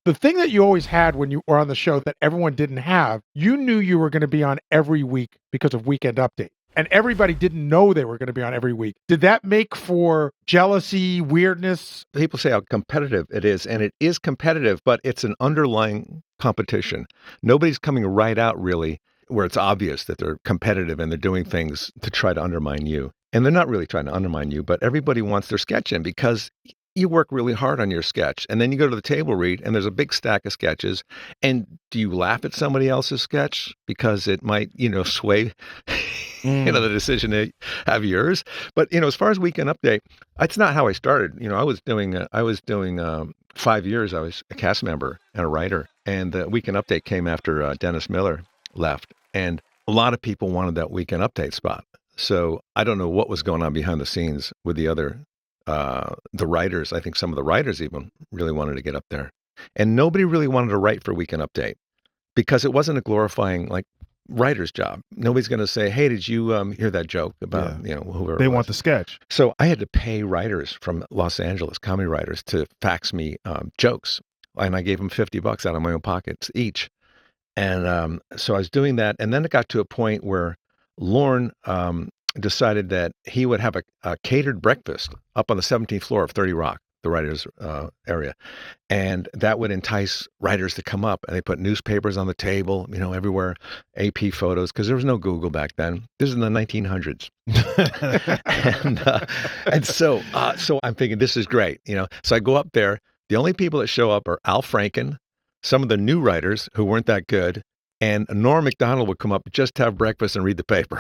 The thing that you always had when you were on the show that everyone didn't have, you knew you were going to be on every week because of Weekend Update. And everybody didn't know they were going to be on every week. Did that make for jealousy, weirdness? People say how competitive it is, and it is competitive, but it's an underlying competition. Nobody's coming right out really where it's obvious that they're competitive and they're doing things to try to undermine you. And they're not really trying to undermine you, but everybody wants their sketch in because you work really hard on your sketch. And then you go to the table read and there's a big stack of sketches. And do you laugh at somebody else's sketch because it might, sway the decision to have yours? But, as far as Weekend Update, that's not how I started. I was doing 5 years. I was a cast member and a writer. And the Weekend Update came after Dennis Miller left. And a lot of people wanted that Weekend Update spot. So I don't know what was going on behind the scenes with the other, the writers. I think some of the writers even really wanted to get up there. And nobody really wanted to write for Weekend Update because it wasn't a glorifying, writer's job. Nobody's going to say, hey, did you hear that joke about, whoever They want the sketch. So I had to pay writers from Los Angeles, comedy writers, to fax me jokes. And I gave them $50 out of my own pockets each. And so I was doing that. And then it got to a point where Lorne decided that he would have a catered breakfast up on the 17th floor of 30 Rock, the writers' area. And that would entice writers to come up. And they put newspapers on the table, everywhere, AP photos, because there was no Google back then. This is in the 1900s. and so I'm thinking, this is great. So I go up there. The only people that show up are Al Franken, some of the new writers who weren't that good, and Norm Macdonald would come up just to have breakfast and read the paper.